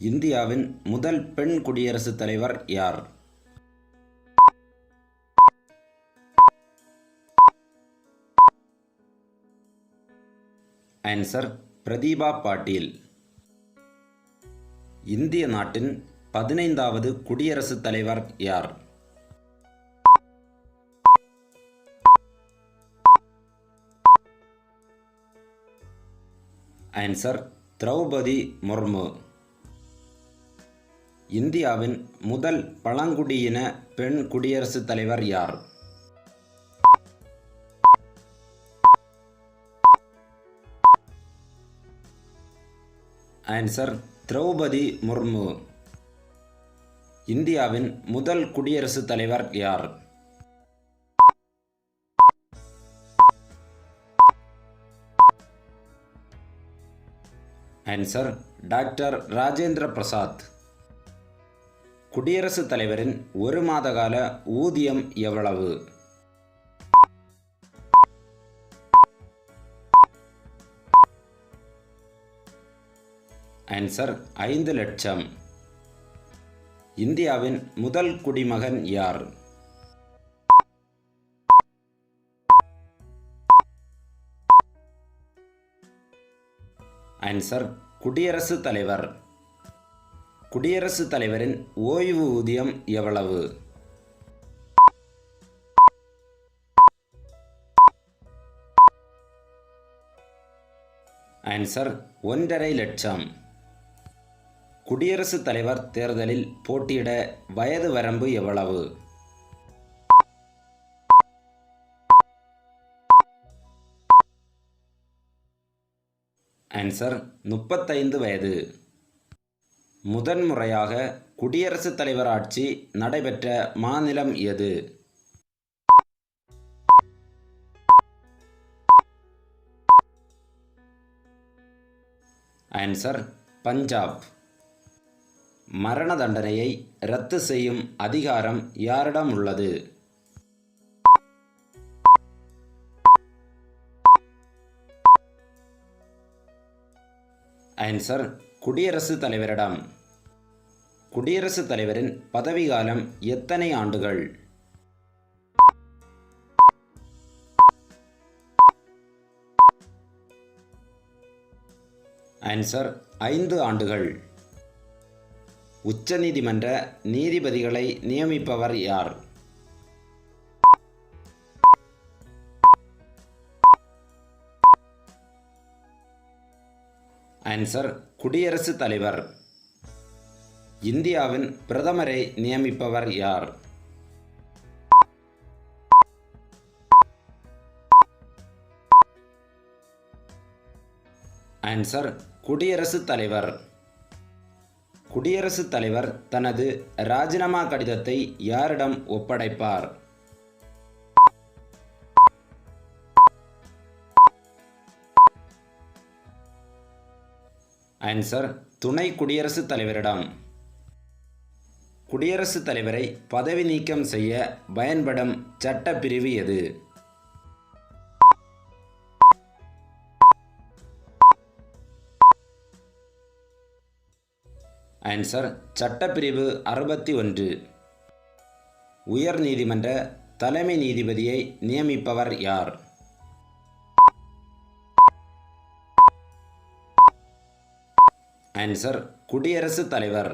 இந்தியாவின் முதல் பெண் குடியரசுத் தலைவர் யார்? ஆன்சர் பிரதீபா பாட்டீல். இந்திய நாட்டின் 15வது குடியரசுத் தலைவர் யார்? ஆன்சர் திரௌபதி முர்மு. இந்தியாவின் முதல் பழங்குடியின பெண் குடியரசுத் தலைவர் யார்? ஆன்சர் திரௌபதி முர்மு. இந்தியாவின் முதல் குடியரசுத் தலைவர் யார்? Answer doctor Rajendra Prasad. குடியரசுத் தலைவரின் ஒரு மாத கால ஊதியம் எவ்வளவு? ஆன்சர் 5 லட்சம். இந்தியாவின் முதல் குடிமகன் யார்? ஆன்சர் குடியரசுத் தலைவர். குடியரசுத் தலைவரின் ஓய்வு ஊதியம் எவ்வளவு? ஆன்சர் 1.5 லட்சம். குடியரசுத் தலைவர் தேர்தலில் போட்டியிட வயது வரம்பு எவ்வளவு? ஆன்சர் 35 வயது. முதன்முறையாக குடியரசுத் தலைவர் ஆட்சி நடைபெற்ற மாநிலம் எது? ஆன்சர் பஞ்சாப். மரண தண்டனையை ரத்து செய்யும் அதிகாரம் யாரிடம் உள்ளது? ஆன்சர் குடியரசுத் தலைவரிடம். குடியரசுத் தலைவரின் பதவிக்காலம் எத்தனை ஆண்டுகள்? ஆன்சர் 5 ஆண்டுகள். உச்சநீதிமன்ற நீதிபதிகளை நியமிப்பவர் யார்? ஆன்சர் குடியரசுத் தலைவர். இந்தியாவின் பிரதமரை நியமிப்பவர் யார்? ஆன்சர் குடியரசுத் தலைவர். குடியரசுத் தலைவர் தனது ராஜினாமா கடிதத்தை யாரிடம் ஒப்படைப்பார்? ஆன்சர் துணை குடியரசுத் தலைவரிடம். குடியரசுத் தலைவரை பதவி நீக்கம் செய்ய பயன்படும் சட்டப்பிரிவு எது? ஆன்சர் சட்டப்பிரிவு 61. உயர் நீதிமன்ற தலைமை நீதிபதியை நியமிப்பவர் யார்? ஆன்சர் குடியரசுத் தலைவர்.